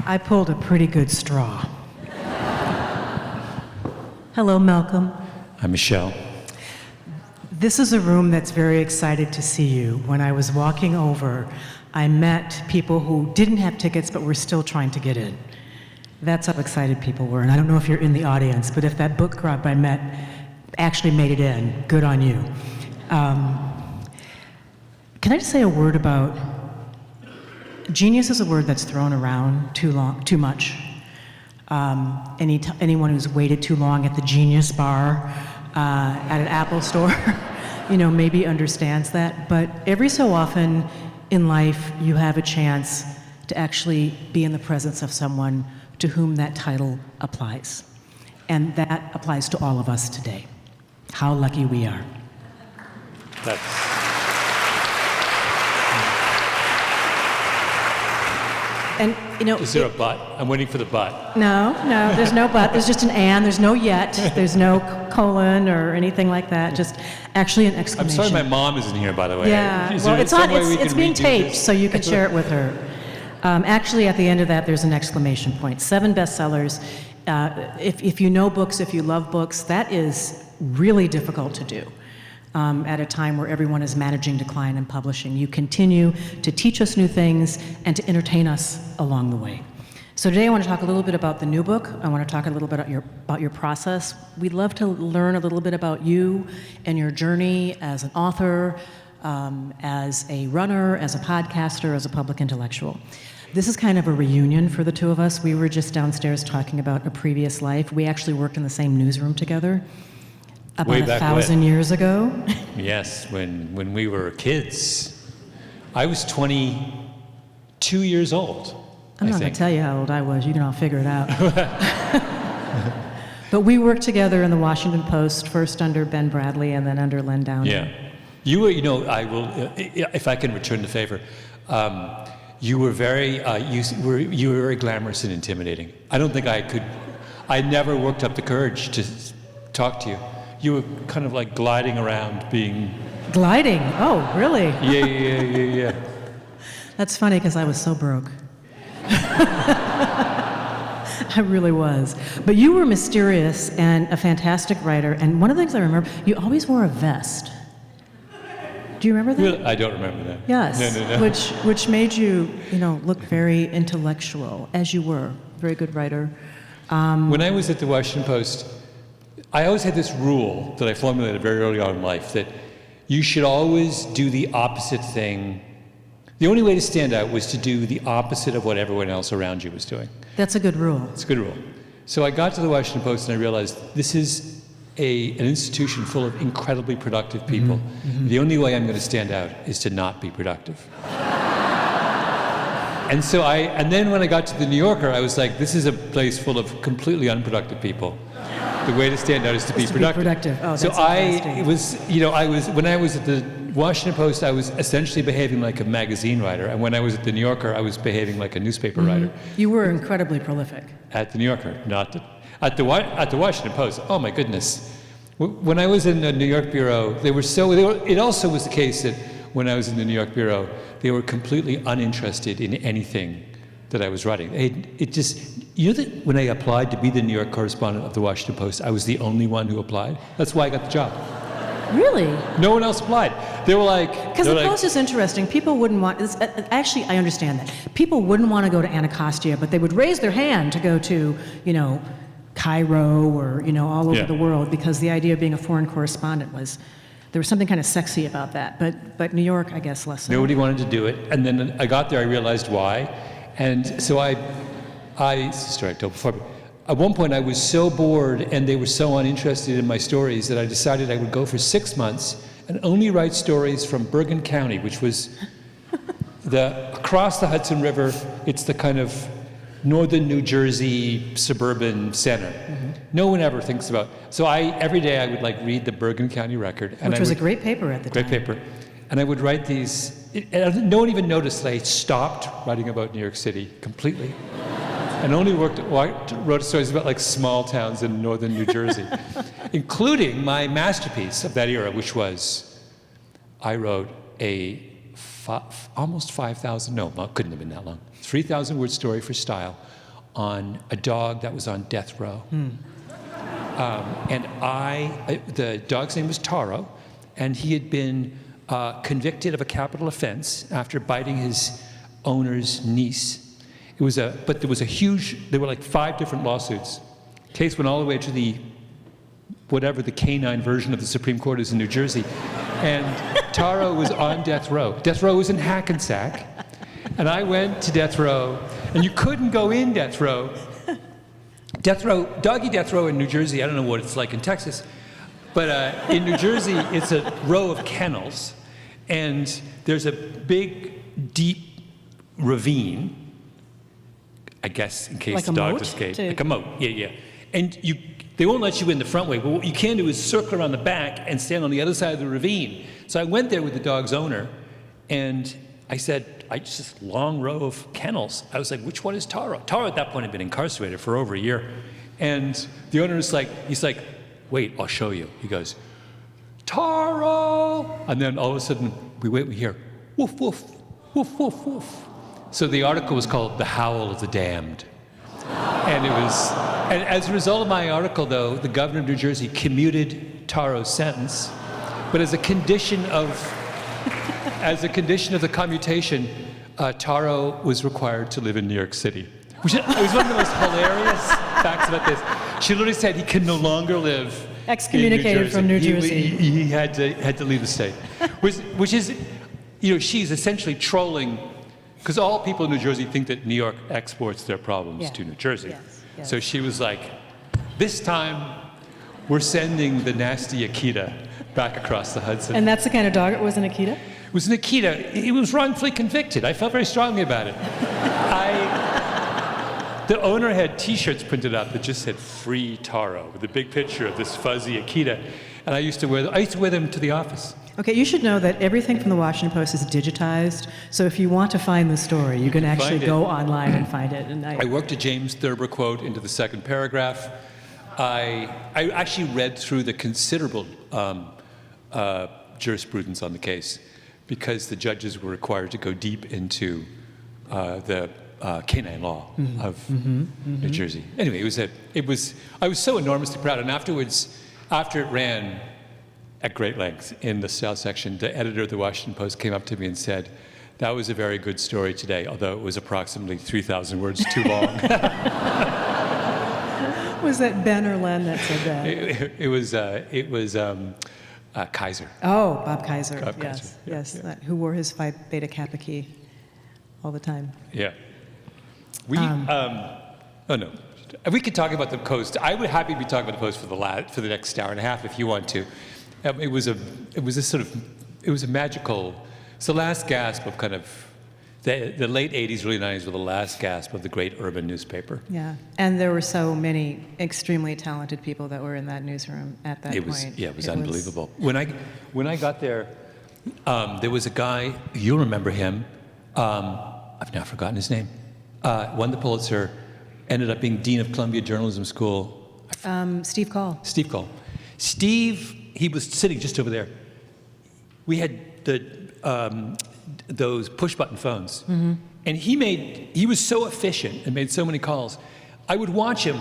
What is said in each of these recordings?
I pulled a pretty good straw. Hello, Malcolm. I'm Michele. This is a room that's very excited to see you. When I was walking over, I met people who didn't have tickets but were still trying to get in. That's how excited people were. And I don't know if you're in the audience, but if that book club I met actually made it in, good on you. Can I just say a word about genius is a word that's thrown around too much. Anyone who's waited too long at the Genius bar at an Apple store, maybe understands that. But every so often in life, you have a chance to actually be in the presence of someone to whom that title applies. And that applies to all of us today. How lucky we are. And, Is there a but? I'm waiting for the but. No, there's no but. There's just an and. There's no yet. There's no colon or anything like that. Just actually an exclamation. I'm sorry my mom isn't here, by the way. Yeah, well, it's on. It's being taped, so you can share it with her. Actually, at the end of that, there's an exclamation point. 7 bestsellers. If you know books, if you love books, that is really difficult to do. At a time where everyone is managing decline in publishing. You continue to teach us new things and to entertain us along the way. So today I want to talk a little bit about the new book. I want to talk a little bit about your process. We'd love to learn a little bit about you and your journey as an author, as a runner, as a podcaster, as a public intellectual. This is kind of a reunion for the two of us. We were just downstairs talking about a previous life. We actually worked in the same newsroom together. About 1,000 years ago. Yes, when we were kids. I was 22 years old. I'm not going to tell you how old I was. You can all figure it out. But we worked together in the Washington Post, first under Ben Bradley and then under Len Downing. Yeah. You were, I will, if I can return the favor, you were very, you were very glamorous and intimidating. I don't think I never worked up the courage to talk to you. You were kind of like gliding around being... Gliding? Oh, really? Yeah. That's funny because I was so broke. I really was. But you were mysterious and a fantastic writer. And one of the things I remember, you always wore a vest. Do you remember that? Really? I don't remember that. Yes. No. Which made you, look very intellectual, as you were. Very good writer. When I was at the Washington Post, I always had this rule that I formulated very early on in life that you should always do the opposite thing. The only way to stand out was to do the opposite of what everyone else around you was doing. That's a good rule. It's a good rule. So I got to the Washington Post and I realized this is an institution full of incredibly productive people. Mm-hmm. The only way I'm going to stand out is to not be productive. And then when I got to the New Yorker, I was like, this is a place full of completely unproductive people. The way to stand out is to be productive. Oh, that's so fantastic. when I was at the Washington Post, I was essentially behaving like a magazine writer, and when I was at the New Yorker, I was behaving like a newspaper writer. You were incredibly prolific. At the New Yorker, at the Washington Post. Oh my goodness! When I was in the New York bureau, it also was the case that when I was in the New York bureau, they were completely uninterested in anything that I was writing. That when I applied to be the New York correspondent of the Washington Post, I was the only one who applied. That's why I got the job. Really? No one else applied. They were like... Because the Post is interesting. People wouldn't want... Actually, I understand that. People wouldn't want to go to Anacostia, but they would raise their hand to go to, Cairo or, all over the world, because the idea of being a foreign correspondent was... There was something kind of sexy about that. But New York, I guess, less so. Nobody wanted to do it. And then I got there, I realized why. And so at one point I was so bored and they were so uninterested in my stories that I decided I would go for 6 months and only write stories from Bergen County, which was across the Hudson River. It's the kind of northern New Jersey suburban center. Mm-hmm. No one ever thinks about. So every day I would read the Bergen County Record. Which was a great paper at the time. Great paper. And I would write these. No one even noticed that I stopped writing about New York City completely, and only wrote stories about small towns in northern New Jersey, including my masterpiece of that era, which was I wrote a almost 5,000, no, it couldn't have been that long, 3,000 word story for Style on a dog that was on death row. And the dog's name was Taro, and he had been convicted of a capital offense after biting his owner's niece. But there was there were like 5 different lawsuits. Case went all the way to the canine version of the Supreme Court is in New Jersey. And Taro was on death row. Death row was in Hackensack. And I went to death row, and you couldn't go in death row. Doggy death row in New Jersey, I don't know what it's like in Texas, but in New Jersey, it's a row of kennels, and there's a big, deep ravine, I guess, in case like the dogs escape. Like a moat, yeah. And they won't let you in the front way, but what you can do is circle around the back and stand on the other side of the ravine. So I went there with the dog's owner, and I said, just this long row of kennels. I was like, which one is Taro? Taro at that point had been incarcerated for over a year. And the owner is like, he's like, wait, I'll show you. He goes, Taro! And then all of a sudden, we hear, woof, woof, woof, woof, woof. So the article was called The Howl of the Damned. And as a result of my article, though, the governor of New Jersey commuted Taro's sentence. But as a condition of the commutation, Taro was required to live in New York City. Which was one of the most hilarious facts about this. She literally said he can no longer live excommunicated from New Jersey. He had to leave the state. Which is, she's essentially trolling, because all people in New Jersey think that New York exports their problems to New Jersey. Yes. So she was like, this time we're sending the nasty Akita back across the Hudson. And that's the kind of dog it was, an Akita? It was an Akita. He was wrongfully convicted. I felt very strongly about it. The owner had T-shirts printed up that just said "Free Taro" with a big picture of this fuzzy Akita, and I used to wear them to the office. Okay, you should know that everything from the Washington Post is digitized, so if you want to find the story, you can actually go online and find it. And I worked a James Thurber quote into the second paragraph. I actually read through the considerable jurisprudence on the case, because the judges were required to go deep into the canine law of New Jersey. Anyway, I was so enormously proud, and afterwards, after it ran at great length in the Style section, the editor of the Washington Post came up to me and said, "That was a very good story today, although it was approximately 3,000 words too long." Was that Ben or Len that said that? It was Kaiser. Oh, Bob Kaiser. Bob Yes, Kaiser. yes. Who wore his Phi Beta Kappa key all the time. Yeah. We could talk about the Post. I would happy to be talking about the Post for the next hour and a half if you want to. It was a magical. It's the last gasp of kind of the late '80s, early '90s were the last gasp of the great urban newspaper. Yeah, and there were so many extremely talented people that were in that newsroom at that point. Yeah, it was unbelievable. When I got there, there was a guy. You'll remember him. I've now forgotten his name. Won the Pulitzer. Ended up being dean of Columbia Journalism School. Steve Call. Steve Call. Steve, he was sitting just over there. We had those push-button phones, and he was so efficient and made so many calls. I would watch him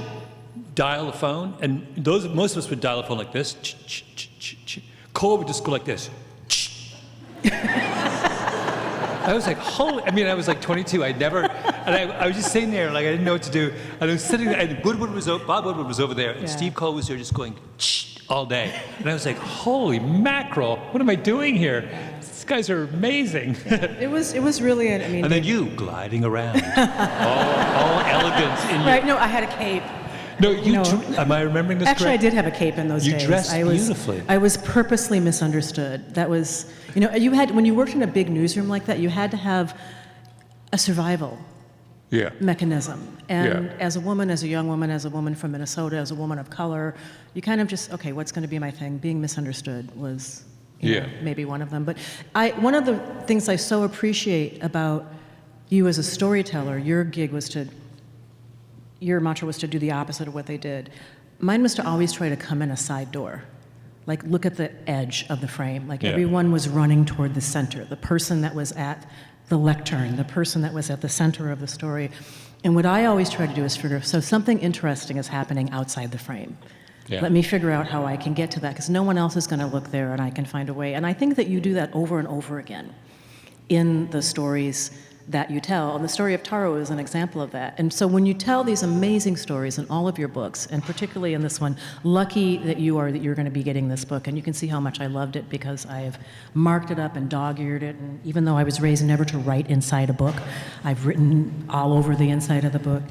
dial a phone, and most of us would dial a phone like this. Cole would just go like this. I was like, holy! I mean, I was like 22. I was just sitting there, like I didn't know what to do. And I was sitting there, and Bob Woodward was over there, and Steve Cole was there, just going all day. And I was like, holy mackerel! What am I doing here? These guys are amazing. It was really. And then you gliding around, all elegant in your. Right? No, I had a cape. No, am I remembering this Actually, correct? I did have a cape in those days. You dressed beautifully. I was purposely misunderstood. That was, when you worked in a big newsroom like that, you had to have a survival mechanism. And as a woman, as a young woman, as a woman from Minnesota, as a woman of color, you kind of just, okay, what's going to be my thing? Being misunderstood was maybe one of them. But one of the things I so appreciate about you as a storyteller, your mantra was to do the opposite of what they did. Mine was to always try to come in a side door. Like, look at the edge of the frame. Like, everyone was running toward the center. The person that was at the lectern, the person that was at the center of the story. And what I always try to do is figure, so something interesting is happening outside the frame. Yeah. Let me figure out how I can get to that, because no one else is going to look there, and I can find a way. And I think that you do that over and over again in the stories that you tell. And the story of Taro is an example of that. And so when you tell these amazing stories in all of your books, and particularly in this one, lucky that you're going to be getting this book. And you can see how much I loved it, because I have marked it up and dog-eared it. And even though I was raised never to write inside a book, I've written all over the inside of the book.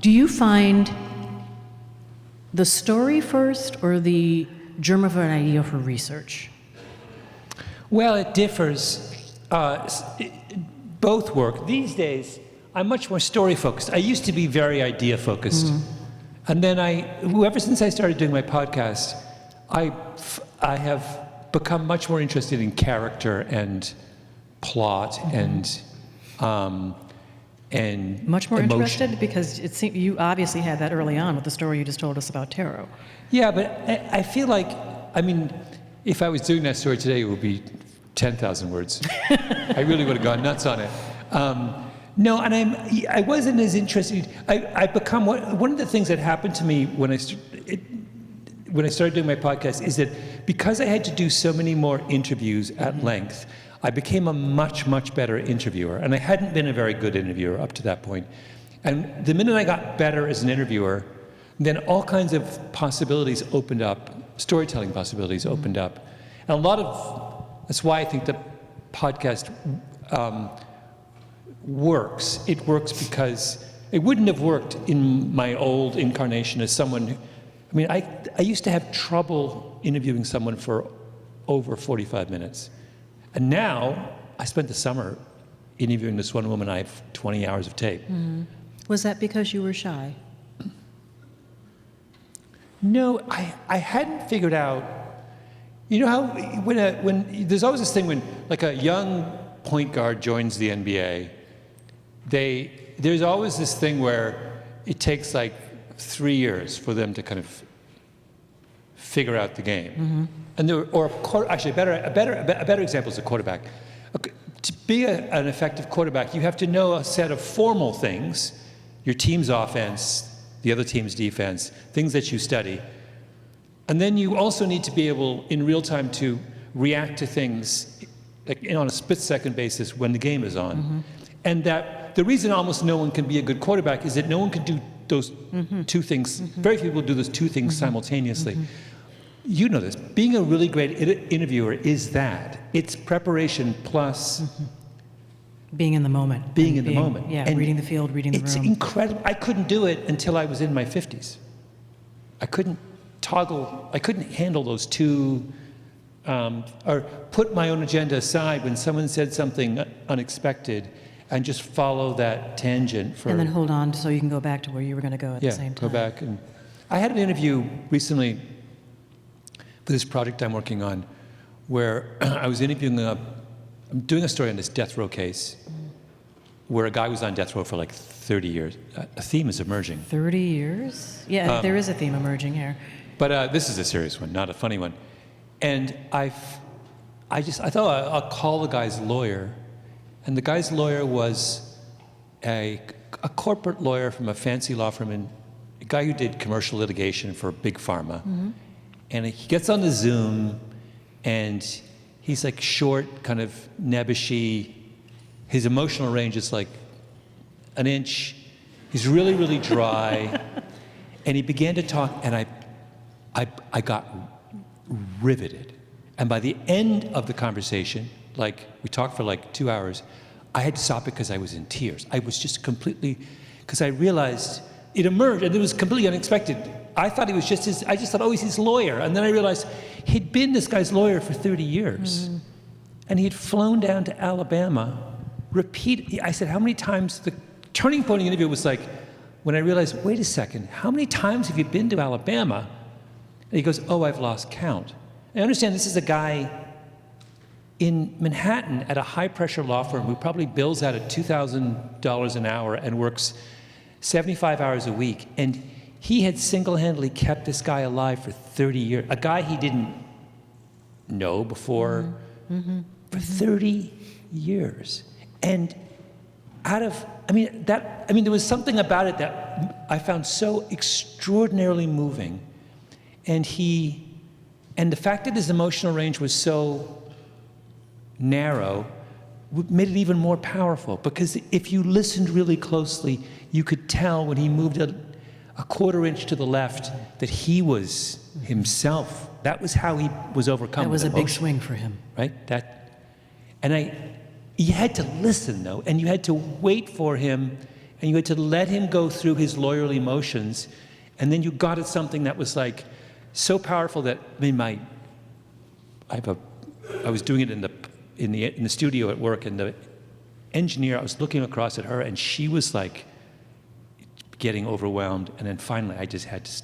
Do you find the story first or the germ of an idea for research? Well, it differs. Both work. These days, I'm much more story-focused. I used to be very idea-focused. And then ever since I started doing my podcast, I have become much more interested in character and plot and much more emotion. Interested, because it seemed you obviously had that early on with the story you just told us about Taro. Yeah, but I feel like, if I was doing that story today, it would be 10,000 words. I really would have gone nuts on it. No, and I wasn't as interested. I've become one of the things that happened to me when I started doing my podcast is that because I had to do so many more interviews at length, I became a much, much better interviewer. And I hadn't been a very good interviewer up to that point. And the minute I got better as an interviewer, then all kinds of possibilities opened up, storytelling possibilities opened up. And that's why I think the podcast works. It works because it wouldn't have worked in my old incarnation as someone I used to have trouble interviewing someone for over 45 minutes. And now, I spent the summer interviewing this one woman. I have 20 hours of tape. Was that because you were shy? No, I hadn't figured out. You know how when there's always this thing when like a young point guard joins the NBA, there's always this thing where it takes like 3 years for them to kind of figure out the game. And actually a better example is a quarterback. To be an effective quarterback, you have to know a set of formal things: your team's offense, the other team's defense, things that you study. And then you also need to be able, in real time, to react to things like, on a split-second basis when the game is on. And that the reason almost no one can be a good quarterback is that no one can do those two things. Very few people do those two things simultaneously. You know this. Being a really great interviewer is that. It's preparation plus... Being in the moment. Being in the moment. Yeah, and reading the field, reading the room. It's incredible. I couldn't do it until I was in my 50s. I couldn't handle those two, or put my own agenda aside when someone said something unexpected and just follow that tangent for... And then hold on so you can go back to where you were going to go at the same time. Go back. And I had an interview recently for this project I'm working on where I was interviewing I'm doing a story on this death row case where a guy was on death row for like 30 years. A theme is emerging. 30 years? Yeah, there is a theme emerging here. But this is a serious one, not a funny one. And I thought I'll call the guy's lawyer. And the guy's lawyer was a corporate lawyer from a fancy law firm, and a guy who did commercial litigation for big pharma. And he gets on the Zoom, and he's like short, kind of nebbishy. His emotional range is like an inch. He's really, really dry. And he began to talk, and I got riveted. And by the end of the conversation, like we talked for like 2 hours, I had to stop it because I was in tears. I was just completely, because I realized it emerged, and it was completely unexpected. I thought he was I just thought, oh, he's his lawyer. And then I realized he'd been this guy's lawyer for 30 years. And he had flown down to Alabama, I said, how many times, the turning point in the interview was like, when I realized, wait a second, how many times have you been to Alabama? And he goes, oh, I've lost count. I understand this is a guy in Manhattan at a high-pressure law firm who probably bills out at $2,000 an hour and works 75 hours a week. And he had single-handedly kept this guy alive for 30 years. A guy he didn't know before for 30 years. And there was something about it that I found so extraordinarily moving. And the fact that his emotional range was so narrow made it even more powerful, because if you listened really closely, you could tell when he moved a quarter inch to the left that he was himself. That was how he was overcome. That was with a big emotion, swing for him. right? You had to listen, though, and you had to wait for him, and you had to let him go through his loyal emotions, and then you got at something that was like so powerful that I was doing it in the studio at work, and the engineer, I was looking across at her, and she was like getting overwhelmed, and then finally I just had to.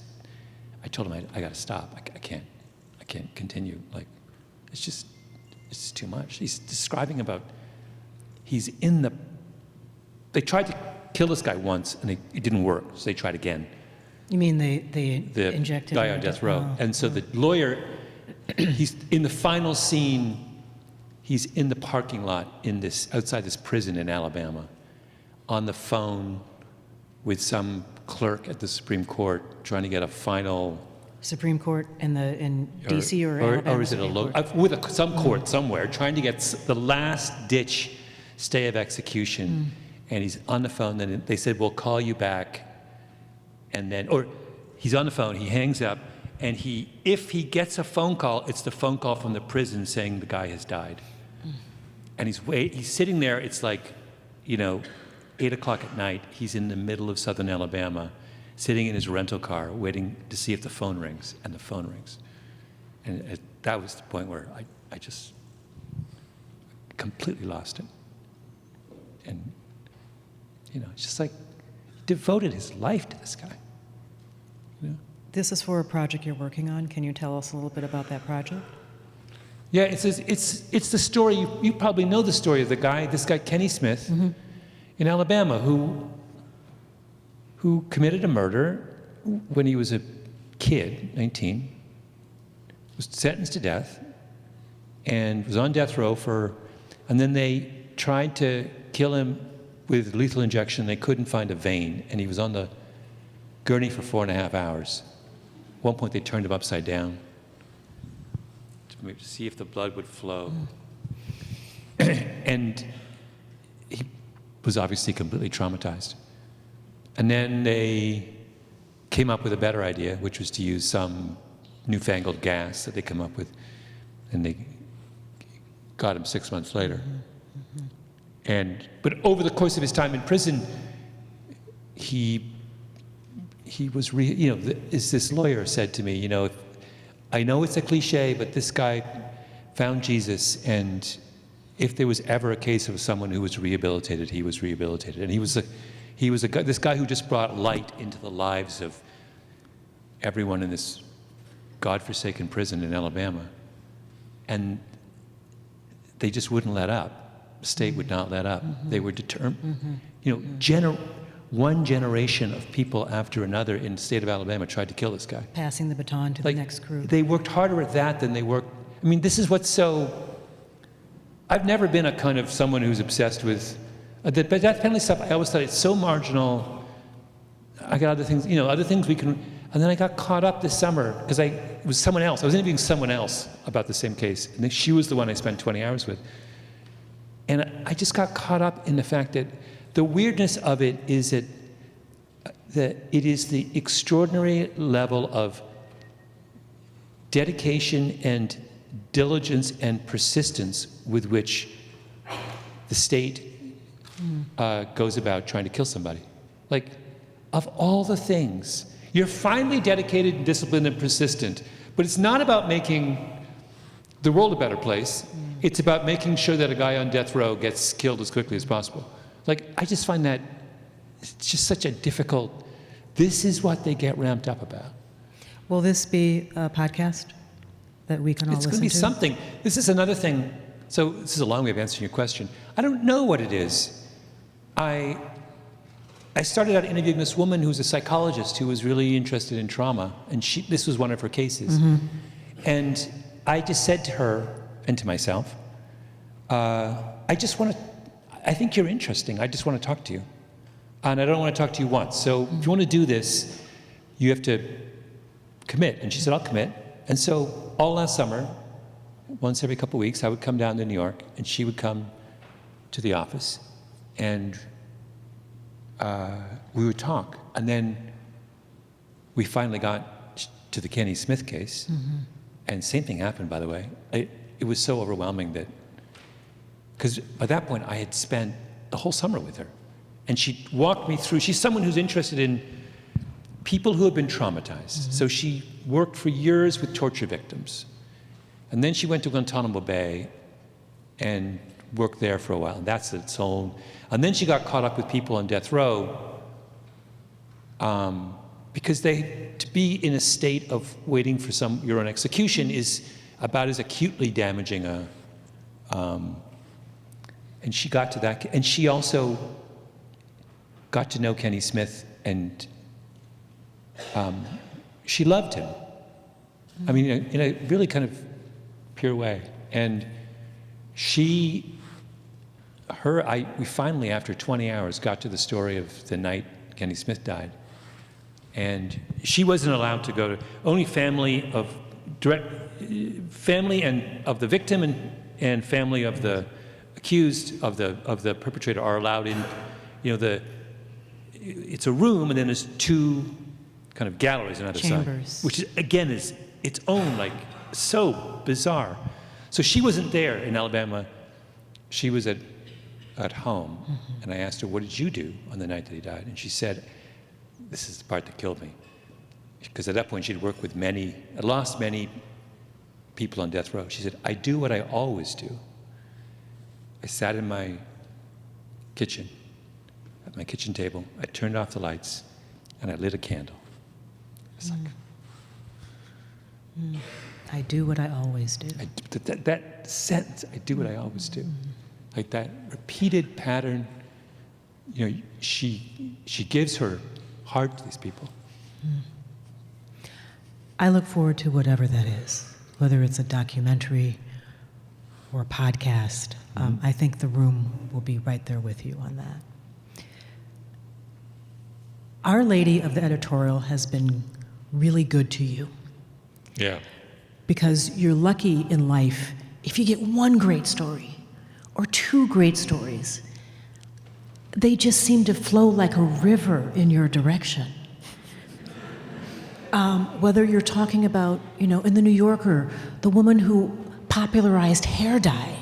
I told him I got to stop. I can't continue. Like, it's too much. He's describing about. They tried to kill this guy once, and it didn't work, so they tried again. You mean they injected the guy him on into- death row. oh, And so the lawyer, he's in the final scene, he's in the parking lot outside this prison in Alabama, on the phone with some clerk at the Supreme Court trying to get a final. Supreme Court in D.C. or Alabama? Or is it Supreme Court? some court somewhere, trying to get the last ditch stay of execution. And he's on the phone, then they said, we'll call you back. Or he's on the phone, he hangs up, and if he gets a phone call, it's the phone call from the prison saying the guy has died. And he's sitting there, it's like, 8 o'clock at night, he's in the middle of southern Alabama, sitting in his rental car, waiting to see if the phone rings, and the phone rings. And that was the point where I just completely lost it. And, it's just like, he devoted his life to this guy. This is for a project you're working on. Can you tell us a little bit about that project? Yeah, it's the story, you probably know the story of this guy Kenny Smith in Alabama, who committed a murder when he was a kid, 19, was sentenced to death, and was on death row and then they tried to kill him with lethal injection. They couldn't find a vein, and he was on the gurney for 4.5 hours. At one point, they turned him upside down to see if the blood would flow. And he was obviously completely traumatized. And then they came up with a better idea, which was to use some newfangled gas that they come up with, and they got him 6 months later. But over the course of his time in prison, he was, as this lawyer said to me, I know it's a cliche, but this guy found Jesus, and if there was ever a case of someone who was rehabilitated, he was rehabilitated. And this guy who just brought light into the lives of everyone in this godforsaken prison in Alabama. And they just wouldn't let up. The state would not let up. They were determined. One generation of people after another in the state of Alabama tried to kill this guy. Passing the baton to the next group. They worked harder at that than they worked. This is what's so. I've never been a kind of someone who's obsessed with but that penalty stuff. I always thought it's so marginal. I got other things we can. And then I got caught up this summer because it was someone else. I was interviewing someone else about the same case, and then she was the one I spent 20 hours with. And I just got caught up in the fact that the weirdness of it is that it is the extraordinary level of dedication and diligence and persistence with which the state goes about trying to kill somebody. Like, of all the things, you're finally dedicated and disciplined and persistent, but it's not about making the world a better place. It's about making sure that a guy on death row gets killed as quickly as possible. Like, I just find that it's just such a difficult, this is what they get ramped up about. Will this be a podcast that we can all listen to? It's going to be something. This is another thing. So this is a long way of answering your question. I don't know what it is. I started out interviewing this woman who's a psychologist who was really interested in trauma, and this was one of her cases. And I just said to her and to myself, I think you're interesting. I just want to talk to you. And I don't want to talk to you once. So if you want to do this, you have to commit. And she said, I'll commit. And so all last summer, once every couple of weeks, I would come down to New York, and she would come to the office, and we would talk. And then we finally got to the Kenny Smith case. And same thing happened, by the way. It was so overwhelming that, because by that point I had spent the whole summer with her. And she walked me through, she's someone who's interested in people who have been traumatized. So she worked for years with torture victims. And then she went to Guantanamo Bay and worked there for a while. And that's its own. And then she got caught up with people on death row because to be in a state of waiting for your own execution is about as acutely damaging and she got to that. And she also got to know Kenny Smith, and she loved him. I mean, in a really kind of pure way. And we finally, after 20 hours, got to the story of the night Kenny Smith died. And she wasn't allowed to go to, only family of the victim and family of the accused of the perpetrator are allowed in. It's a room, and then there's two kind of galleries on either Chambers. side, which again is its own, like, so bizarre. So she wasn't there in Alabama. She was at home, and I asked her, what did you do on the night that he died? And she said, this is the part that killed me. Because at that point she'd worked with lost many people on death row. She said, I do what I always do. I sat in my kitchen, at my kitchen table, I turned off the lights, and I lit a candle. It's like, I do what I always do. That sentence, I do what I always do. Like that repeated pattern, she gives her heart to these people. I look forward to whatever that is, whether it's a documentary or a podcast. I think the room will be right there with you on that. Our Lady of the Editorial has been really good to you. Yeah. Because you're lucky in life if you get one great story or two great stories. They just seem to flow like a river in your direction. Whether you're talking about, in the New Yorker, the woman who popularized hair dye.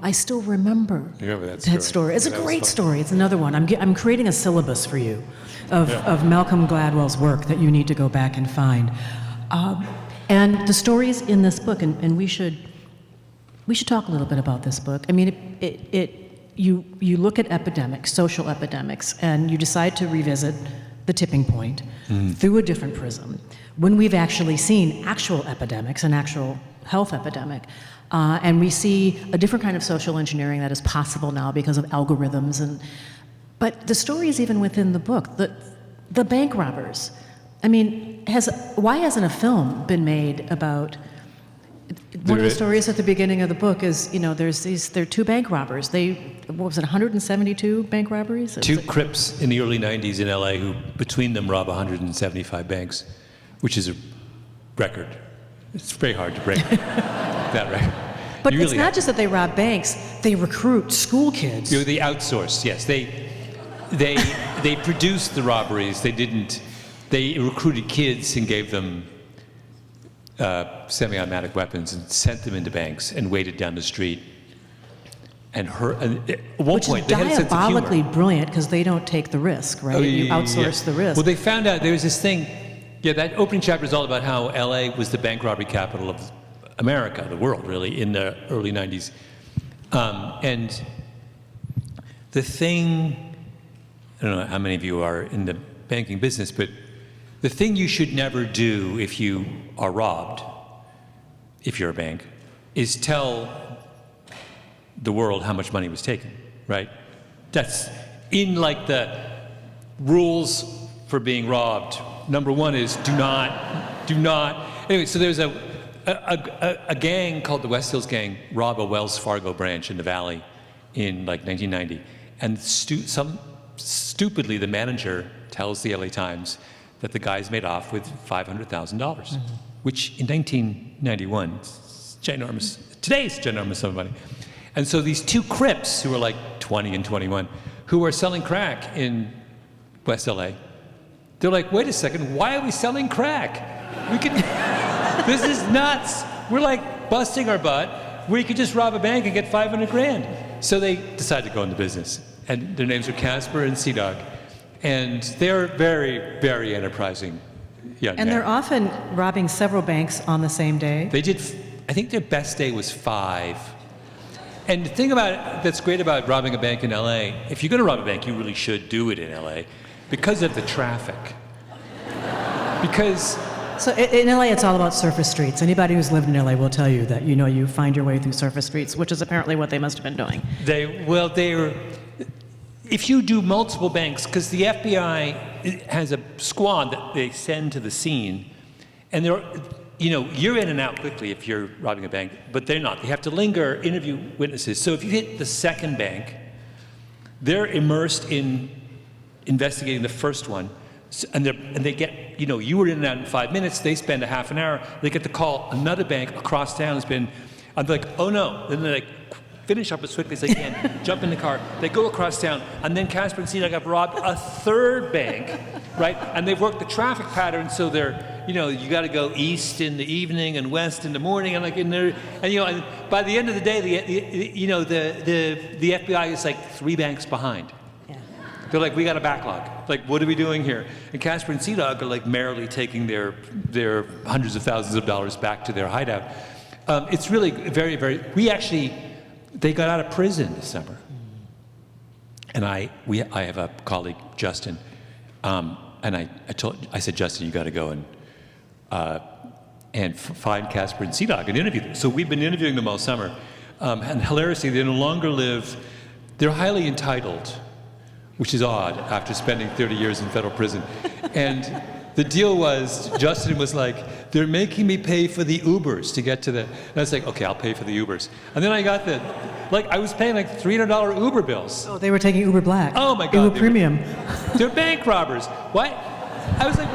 I still remember that story. It's a great story. It's another one. I'm creating a syllabus for you of Malcolm Gladwell's work that you need to go back and find. And the stories in this book, and we should talk a little bit about this book. I mean, you look at epidemics, social epidemics, and you decide to revisit the tipping point through a different prism. When we've actually seen actual epidemics, an actual health epidemic, and we see a different kind of social engineering that is possible now because of algorithms. But the stories even within the book, the bank robbers. I mean, why hasn't a film been made about? One of the stories at the beginning of the book is, there are two bank robbers. What was it, 172 bank robberies? Two Crips in the early 90s in LA who, between them, rob 175 banks, which is a record. It's very hard to break that record. But it's not just that they rob banks, they recruit school kids. They outsourced, yes. They produced the robberies. They recruited kids and gave them semi-automatic weapons and sent them into banks and waited down the street. And at one point, they had a sense of humor. Which is diabolically brilliant because they don't take the risk, right? You outsource the risk. Well, they found out there was this thing. Yeah, that opening chapter is all about how LA was the bank robbery capital of America, the world, really, in the early 90s. And the thing, I don't know how many of you are in the banking business, but the thing you should never do if you are robbed, if you're a bank, is tell the world how much money was taken, right? That's in like the rules for being robbed. Number one is do not. Anyway, so there's a gang called the West Hills Gang rob a Wells Fargo branch in the Valley in like 1990. And stupidly, the manager tells the LA Times that the guys made off with $500,000, which in 1991 is ginormous. Today's ginormous sum of money. And so these two Crips who were like 20 and 21, who are selling crack in West LA, they're like, wait a second, why are we selling crack? This is nuts. We're like busting our butt. We could just rob a bank and get 500 grand. So they decided to go into business. And their names are Casper and Sea Dog. And they're very, very enterprising young men. And they're often robbing several banks on the same day. They did, I think their best day was 5. And the thing that's great about robbing a bank in LA, if you're going to rob a bank, you really should do it in LA because of the traffic. Because So in LA, it's all about surface streets. Anybody who's lived in LA will tell you that, you find your way through surface streets, which is apparently what they must have been doing. If you do multiple banks, because the FBI has a squad that they send to the scene, and you're in and out quickly if you're robbing a bank, but they're not. They have to linger, interview witnesses. So if you hit the second bank, they're immersed in investigating the first one, and they get, you were in and out in 5 minutes, they spend a half an hour, they get to call another bank across town I'm like, oh no, then they finish up as quickly as they can, jump in the car, they go across town, and then Casper and Sea Dog have robbed a third bank, right? And they've worked the traffic pattern so they're, you got to go east in the evening and west in the morning, and and by the end of the day, the FBI is like 3 banks behind. Yeah. They're like, we got a backlog. Like, what are we doing here? And Casper and Sea Dog are like merrily taking their hundreds of thousands of dollars back to their hideout. It's really very, very. They got out of prison this summer, and I have a colleague, Justin, and I said, Justin, you got to go and find Casper and Sea Dog and interview them. So we've been interviewing them all summer, and hilariously, they no longer live. They're highly entitled, which is odd after spending 30 years in federal prison, and. The deal was, Justin was like, they're making me pay for the Ubers to get to and I was like, okay, I'll pay for the Ubers. And then I got I was paying like $300 Uber bills. Oh, they were taking Uber Black. Oh my God. Uber Premium. They're bank robbers. Why? I was like,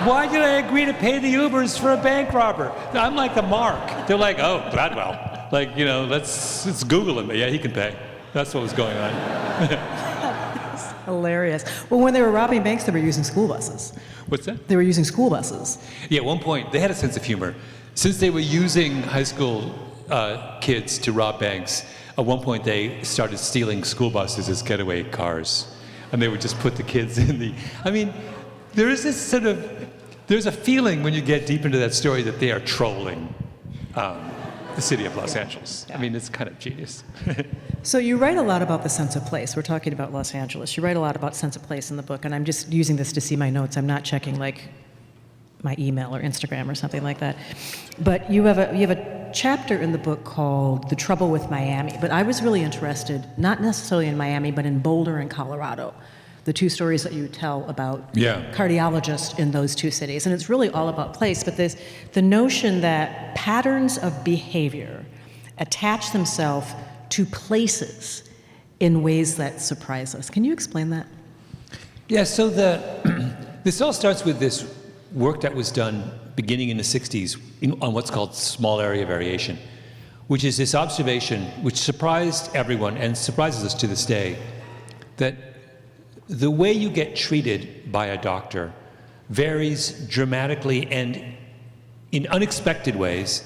why did I agree to pay the Ubers for a bank robber? I'm like the mark. They're like, oh, Gladwell. Let's Google him. Yeah, he can pay. That's what was going on. Hilarious. Well, when they were robbing banks, they were using school buses. What's that? They were using school buses. Yeah, at one point, they had a sense of humor. Since they were using high school kids to rob banks, at one point they started stealing school buses as getaway cars. And they would just put the kids in there is this there's a feeling when you get deep into that story that they are trolling the city of Los Angeles. Yeah. It's kind of genius. So you write a lot about the sense of place. We're talking about Los Angeles. You write a lot about sense of place in the book, and I'm just using this to see my notes. I'm not checking my email or Instagram or something like that. But you have a chapter in the book called "The Trouble with Miami." But I was really interested, not necessarily in Miami, but in Boulder and Colorado. The 2 stories that you tell about cardiologists in those 2 cities. And it's really all about place, but there's the notion that patterns of behavior attach themselves to places in ways that surprise us. Can you explain that? Yeah, so this all starts with this work that was done beginning in the 60s on what's called small area variation, which is this observation which surprised everyone and surprises us to this day, that the way you get treated by a doctor varies dramatically and in unexpected ways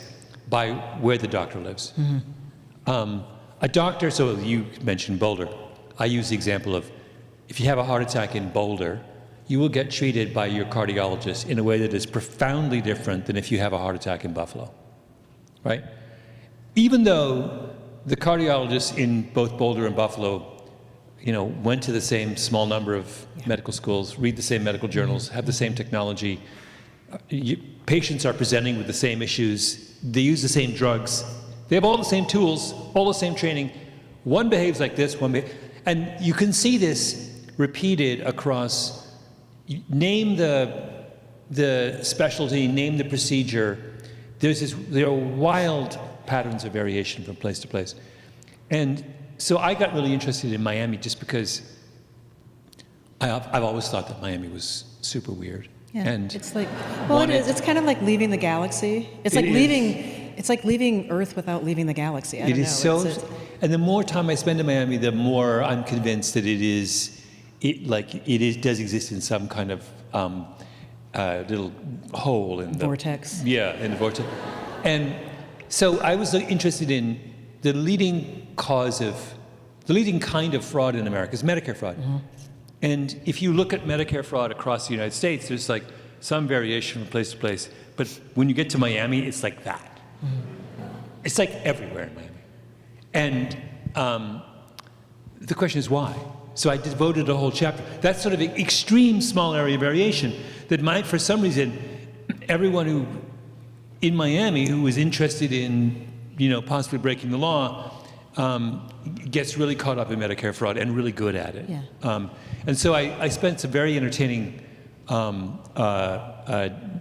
by where the doctor lives. Mm-hmm. A doctor, so you mentioned Boulder. I use the example of if you have a heart attack in Boulder, you will get treated by your cardiologist in a way that is profoundly different than if you have a heart attack in Buffalo, right? Even though the cardiologists in both Boulder and Buffalo went to the same small number of medical schools, read the same medical journals, have the same technology. Patients are presenting with the same issues. They use the same drugs. They have all the same tools, all the same training. One behaves like this, and you can see this repeated across, name the specialty, name the procedure. There are wild patterns of variation from place to place. And so I got really interested in Miami just because I've always thought that Miami was super weird. Yeah, and it's like, well, it is. It's kind of like leaving the galaxy. It's like leaving Earth without leaving the galaxy. I don't know. It is so, and the more time I spend in Miami, the more I'm convinced that does exist in some kind of little hole in the vortex. Yeah, in the vortex. And so I was interested in the leading kind of fraud in America is Medicare fraud. Mm-hmm. And if you look at Medicare fraud across the United States, there's like some variation from place to place. But when you get to Miami, it's like that. Mm-hmm. It's like everywhere in Miami. And the question is why? So I devoted a whole chapter. That's sort of an extreme small area variation that might, for some reason, everyone who in Miami who was interested in, possibly breaking the law, gets really caught up in Medicare fraud and really good at it. Yeah. And so I spent some very entertaining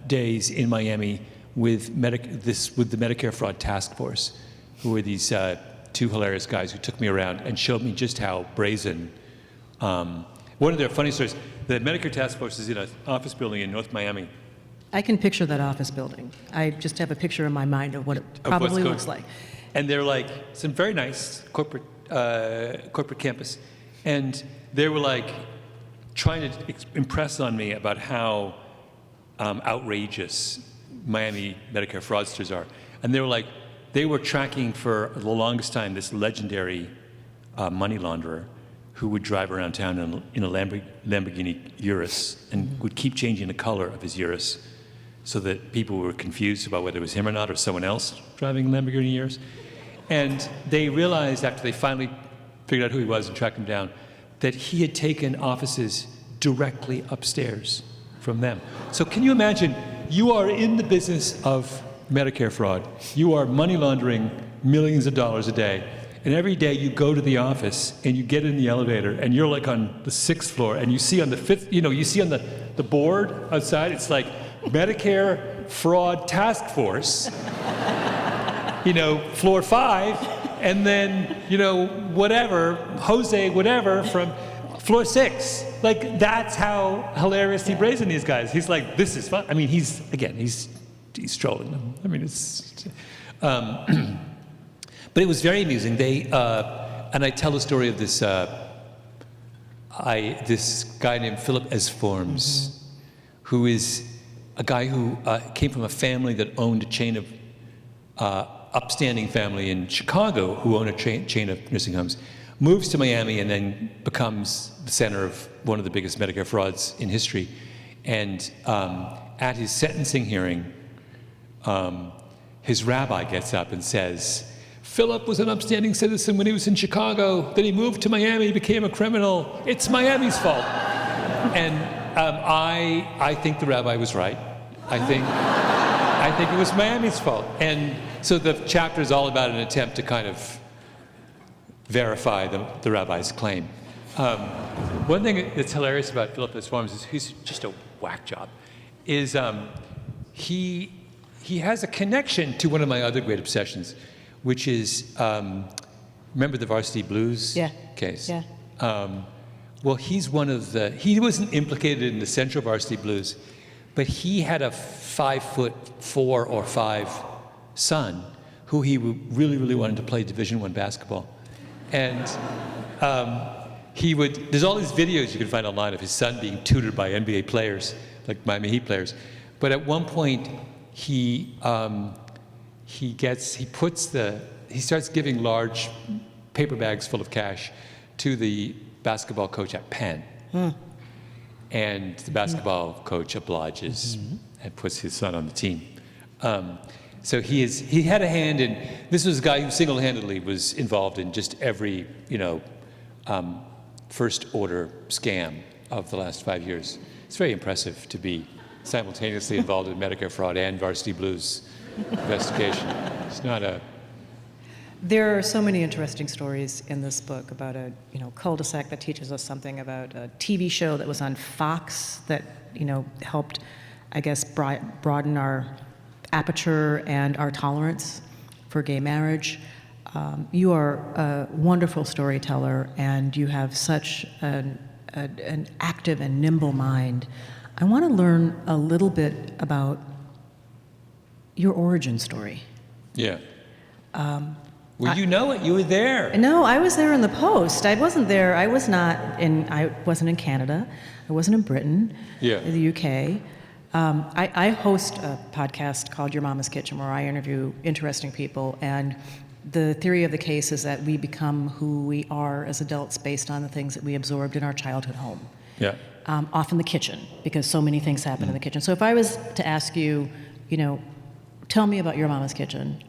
days in Miami with the Medicare fraud task force, who were these two hilarious guys who took me around and showed me just how brazen. One of their funny stories, the Medicare task force is in an office building in North Miami. I can picture that office building. I just have a picture in my mind of what it probably looks like. And they're like some very nice corporate campus, and they were like trying to impress on me about how outrageous Miami Medicare fraudsters are. And they were tracking for the longest time this legendary money launderer who would drive around town in a Lamborghini Urus and would keep changing the color of his Urus so that people were confused about whether it was him or not, or someone else driving a Lamborghini Urus. And they realized, after they finally figured out who he was and tracked him down, that he had taken offices directly upstairs from them. So can you imagine, you are in the business of Medicare fraud. You are money laundering millions of dollars a day. And every day you go to the office and you get in the elevator and you're like on the 6th floor and you see on the 5th, you see on the board outside, it's like Medicare Fraud Task Force, floor 5, and then, whatever, Jose, whatever, from floor 6. Like, that's how hilariously brazen these guys. He's like, this is fun. I mean, he's trolling them. I mean, it's... But it was very amusing. And I tell the story of this this guy named Philip S. Forms, who is a guy who came from a family that owned a chain of upstanding family in Chicago who owned a chain of nursing homes, moves to Miami and then becomes the center of one of the biggest Medicare frauds in history. And at his sentencing hearing, his rabbi gets up and says, Philip was an upstanding citizen when he was in Chicago. Then he moved to Miami, became a criminal. It's Miami's fault. And I think the rabbi was right. I think it was Miami's fault. And so the chapter is all about an attempt to kind of verify the rabbi's claim. One thing that's hilarious about Philip S. Forms is he's just a whack job. Is he has a connection to one of my other great obsessions, which is, remember the Varsity Blues case? Yeah. Well, he wasn't implicated in the Central Varsity Blues, but he had a 5'4" or 5" son who he really, really wanted to play Division I basketball. And there's all these videos you can find online of his son being tutored by NBA players, like Miami Heat players. But at one point, he starts giving large paper bags full of cash to the basketball coach at Penn. And the basketball coach obliges and puts his son on the team. So he had a hand in, this was a guy who single-handedly was involved in just every, first order scam of the last 5 years. It's very impressive to be simultaneously involved in Medicare fraud and Varsity Blues investigation. It's not a... There are so many interesting stories in this book about a cul-de-sac that teaches us something, about a TV show that was on Fox that helped, I guess, broaden our aperture and our tolerance for gay marriage. You are a wonderful storyteller, and you have such an active and nimble mind. I want to learn a little bit about your origin story. Yeah. Well, you know it. You were there. No, I was there in the Post. I wasn't there. I wasn't in Canada. I wasn't in Britain. Yeah. In the UK. I host a podcast called Your Mama's Kitchen, where I interview interesting people, and the theory of the case is that we become who we are as adults based on the things that we absorbed in our childhood home. Yeah. Often the kitchen, because so many things happen in the kitchen. So if I was to ask you, tell me about Your Mama's Kitchen,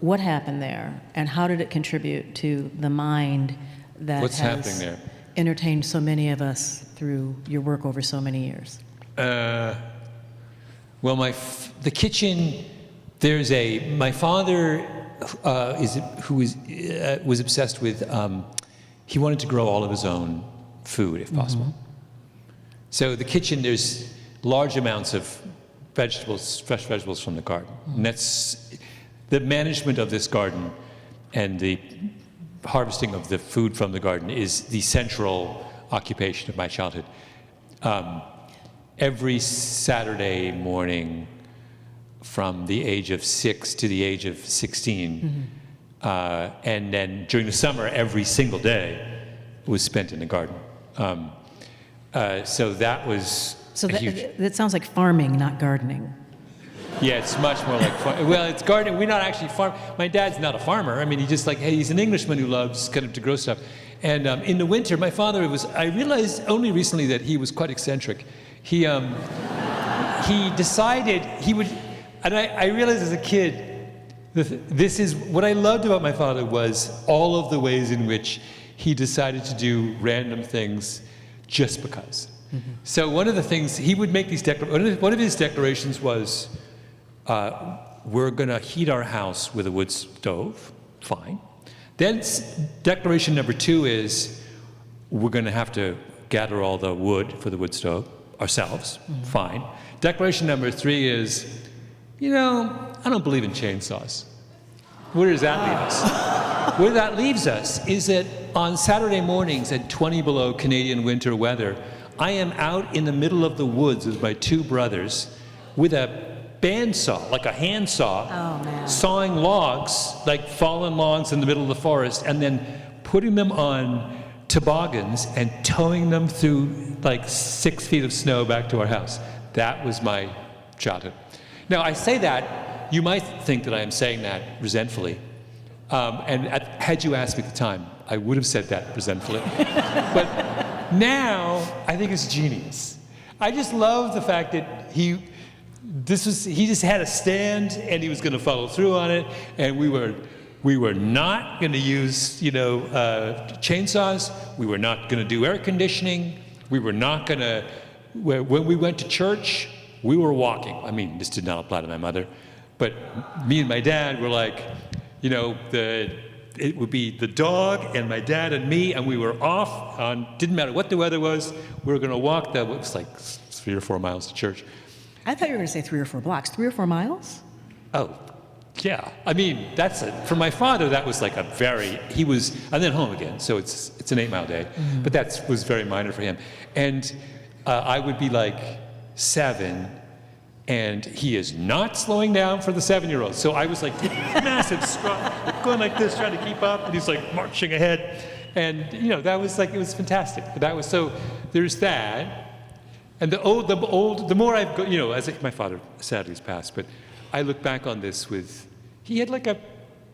what happened there, and how did it contribute to the mind that What's happening there? Entertained so many of us through your work over so many years? Well, the kitchen. My father was obsessed with. He wanted to grow all of his own food, if possible. Mm-hmm. So the kitchen, there's large amounts of vegetables, fresh vegetables from the garden, and that's the management of this garden, and the harvesting of the food from the garden is the central occupation of my childhood. Every Saturday morning from the age of 6 to the age of 16, and then during the summer, every single day was spent in the garden. So that was huge. That sounds like farming, not gardening. Yeah, it's much more like well, it's gardening. We're not actually farm. My dad's not a farmer. I mean, he's an Englishman who loves kind of to grow stuff. And in the winter, my father I realized only recently that he was quite eccentric. He decided he would, and I realized as a kid, this is what I loved about my father was all of the ways in which he decided to do random things just because. Mm-hmm. So one of the things he would make one of his declarations was, we're going to heat our house with a wood stove. Fine. Then declaration number 2 is we're going to have to gather all the wood for the wood stove ourselves. Mm-hmm. Fine. Declaration number 3 is, I don't believe in chainsaws. Where does that leave us? Where that leaves us is that on Saturday mornings at 20 below Canadian winter weather, I am out in the middle of the woods with my 2 brothers with a bandsaw, like a handsaw, sawing logs, like fallen logs in the middle of the forest, and then putting them on toboggans and towing them through like 6 feet of snow back to our house. That was my childhood. Now, I say that, you might think that I am saying that resentfully. Had you asked me at the time, I would have said that resentfully. But now, I think it's genius. I just love the fact that he just had a stand and he was going to follow through on it, and we were not going to use chainsaws. We were not going to do air conditioning. We were not going to. When we went to church, we were walking. I mean, this did not apply to my mother, but me and my dad were like, it would be the dog and my dad and me, and we were off on. Didn't matter what the weather was. We were going to walk it was like 3 or 4 miles to church. I thought you were going to say 3 or 4 blocks. 3 or 4 miles? Oh, yeah. I mean, for my father, that was like and then home again, so it's an 8-mile day. Mm-hmm. But that was very minor for him. And I would be like 7, and he is not slowing down for the 7-year-old. So I was like massive strut, going like this, trying to keep up, and he's like marching ahead. And, that was like, it was fantastic. But so there's that. And the more I've got, as my father sadly has passed, but I look back on this he had like a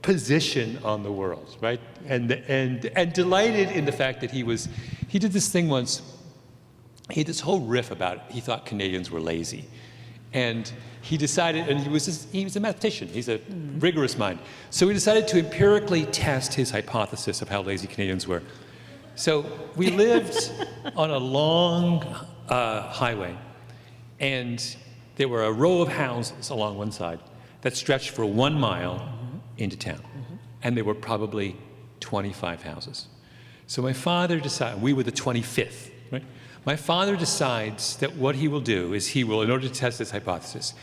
position on the world, right? And delighted in the fact that he did this thing once, he had this whole riff about it. He thought Canadians were lazy. And he decided, and he was a mathematician, he's a rigorous mind. So he decided to empirically test his hypothesis of how lazy Canadians were. So we lived on a long highway, and there were a row of houses along one side that stretched for 1 mile into town. and there were probably 25 houses. So my father decided, we were the 25th, right? My father decides that what he will do is he will, in order to test this hypothesis,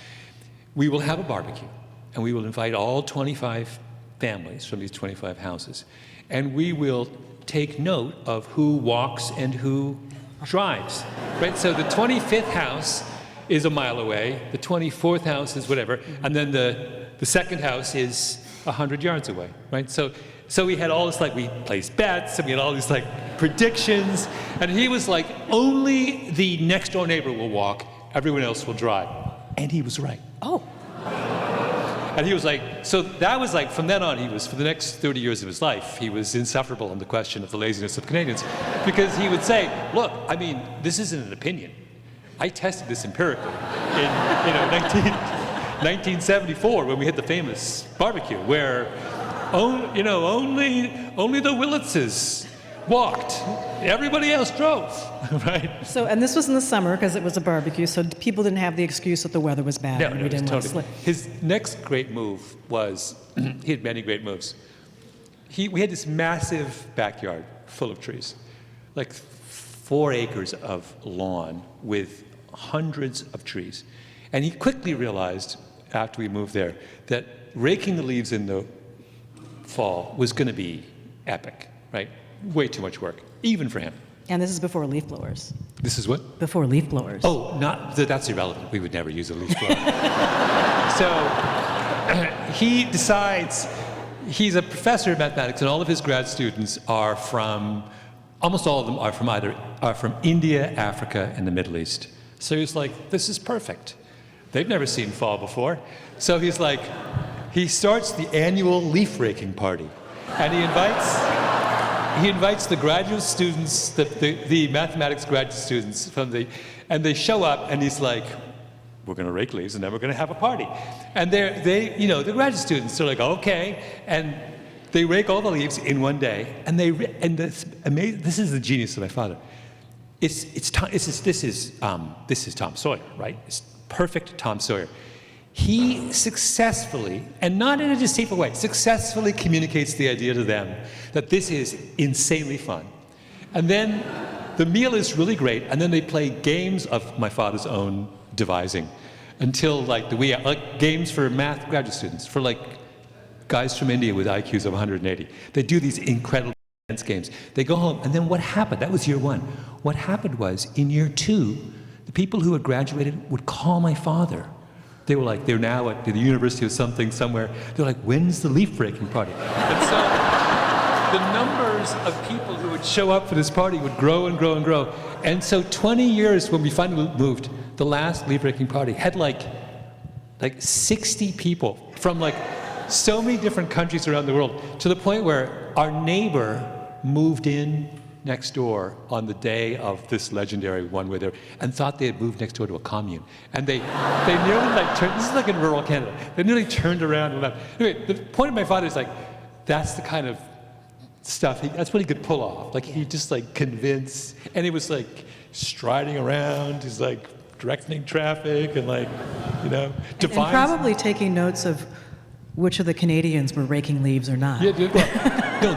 we will have a barbecue, and we will invite all 25 families from these 25 houses, and we will take note of who walks and who drives, right? So the 25th house is a mile away, the 24th house is whatever, and then the second house is 100 yards away, right? So we had all this, like, we placed bets, and we had all these, like, predictions, and he was like, only the next door neighbor will walk, everyone else will drive. And he was right. Oh. And he was like, so that was like, from then on, he was, for the next 30 years of his life, he was insufferable on the question of the laziness of Canadians, because he would say, look, I mean, this isn't an opinion. I tested this empirically in 1974 when we had the famous barbecue, where only the Willitses walked. Everybody else drove, right? So, and this was in the summer because it was a barbecue, so people didn't have the excuse that the weather was bad and we didn't want to slip. His next great move was, he had many great moves. We had this massive backyard full of trees, like 4 acres of lawn with hundreds of trees. And he quickly realized, after we moved there, that raking the leaves in the fall was going to be epic, right? Way too much work, even for him. And this is before leaf blowers. This is what? Before leaf blowers. Oh, that's irrelevant. We would never use a leaf blower. So he decides, he's a professor of mathematics, and all of his grad students are from, almost all of them are from India, Africa, and the Middle East. So he's like, this is perfect. They've never seen fall before. So he's like, he starts the annual leaf raking party, and he invites the graduate students, the mathematics graduate students and they show up, and he's like, we're going to rake leaves, and then we're going to have a party. And the graduate students are like, okay, and they rake all the leaves in one day, and this is the genius of my father. This is Tom Sawyer, right? It's perfect Tom Sawyer. He successfully, and not in a deceitful way, successfully communicates the idea to them that this is insanely fun. And then the meal is really great, and then they play games of my father's own devising until like games for math graduate students, for like guys from India with IQs of 180. They do these incredible games. They go home, and then what happened? That was year 1. What happened was, in year 2, the people who had graduated would call my father. They were like, they're now at the University of something somewhere. They're like, when's the leaf breaking party? And so the numbers of people who would show up for this party would grow and grow and grow. And so 20 years when we finally moved, the last leaf breaking party had like 60 people from like so many different countries around the world, to the point where our neighbor moved in next door on the day of this legendary one where they and thought they had moved next door to a commune. And they nearly turned, this is like in rural Canada, they nearly turned around and left. Anyway, the point of my father is that's the kind of stuff, that's what he could pull off. Like, he just convince, and he was striding around, he's directing traffic and and probably taking notes of which of the Canadians were raking leaves or not. Yeah, no,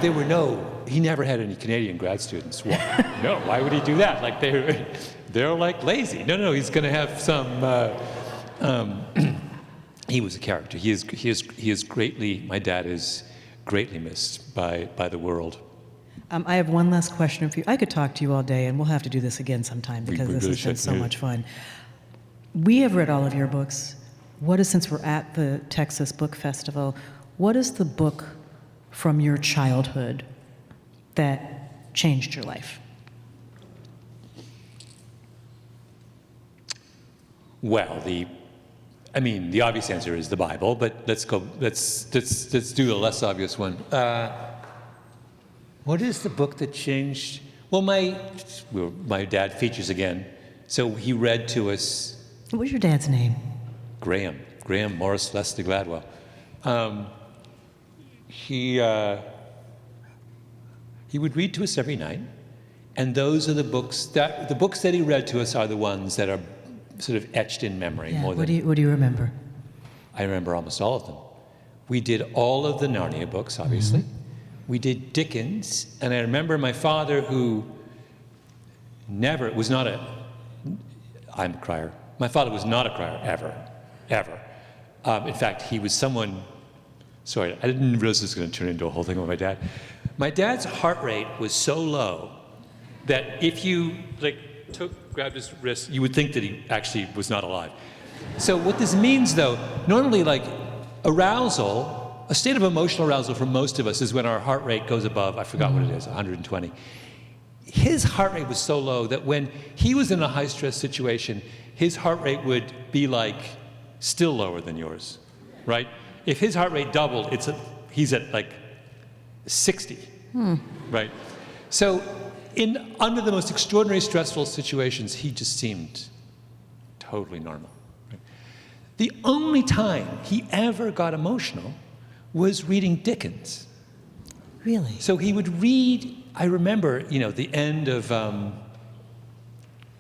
he never had any Canadian grad students. Why? No, why would he do that? They're lazy. No, he's going to have some. He was a character. He is greatly. My dad is greatly missed by the world. I have one last question for you. I could talk to you all day, and we'll have to do this again sometime because we this really has been so should. much fun. We have read all of your books. Since we're at the Texas Book Festival, what is the book from your childhood that changed your life? Well, the obvious answer is the Bible, but let's do the less obvious one. What is the book that changed? Well, my dad features again, so he read to us. What was your dad's name? Graham Morris Leslie Gladwell. He would read to us every night, and those are the books that he read to us are the ones that are sort of etched in memory. Yeah, more what than do you remember? I remember almost all of them. We did all of the Narnia books, obviously. We did Dickens, and I remember my father, who never, was not a, I'm a crier. My father was not a crier, ever. In fact, he was someone, sorry, I didn't realize this was going to turn into a whole thing with my dad. My dad's heart rate was so low that if you grabbed his wrist, you would think that he actually was not alive. So what this means, though, normally arousal, a state of emotional arousal for most of us is when our heart rate goes above, I forgot what it is, 120. His heart rate was so low that when he was in a high-stress situation, his heart rate would be still lower than yours, right? If his heart rate doubled, he's at 60, right? So under the most extraordinary stressful situations, he just seemed totally normal. Right? The only time he ever got emotional was reading Dickens. Really? So he would read, I remember, the end of,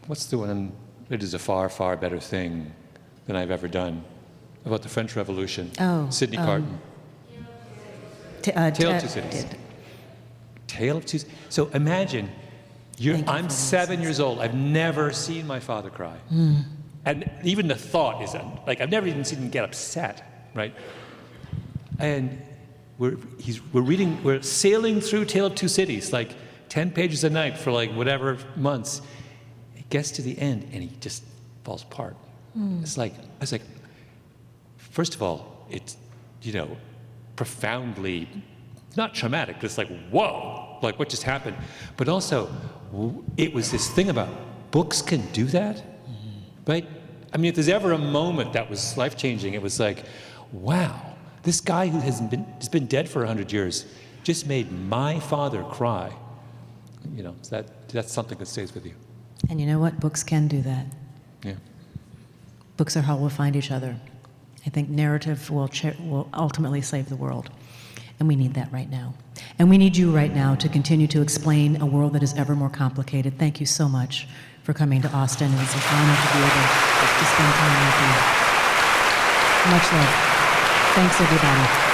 what's the one, it is a far, far better thing than I've ever done, about the French Revolution. Oh. Sidney Carton. Tale of Two Cities. Tale of Two Cities. So imagine, I'm 7 years old. I've never seen my father cry. And even the thought is, I've never even seen him get upset, right? And we're sailing through Tale of Two Cities, 10 pages a night for whatever months. It gets to the end and he just falls apart. It's I was like, first of all, it's, profoundly, not traumatic, just whoa, what just happened? But also, it was this thing about books can do that, right? I mean, if there's ever a moment that was life-changing, it was wow. This guy who has been dead for 100 years just made my father cry. That's something that stays with you. And you know what? Books can do that. Yeah. Books are how we'll find each other. I think narrative will ultimately save the world. And we need that right now. And we need you right now to continue to explain a world that is ever more complicated. Thank you so much for coming to Austin. It's an honor to be able to spend time with you. Much love. Thanks, everybody.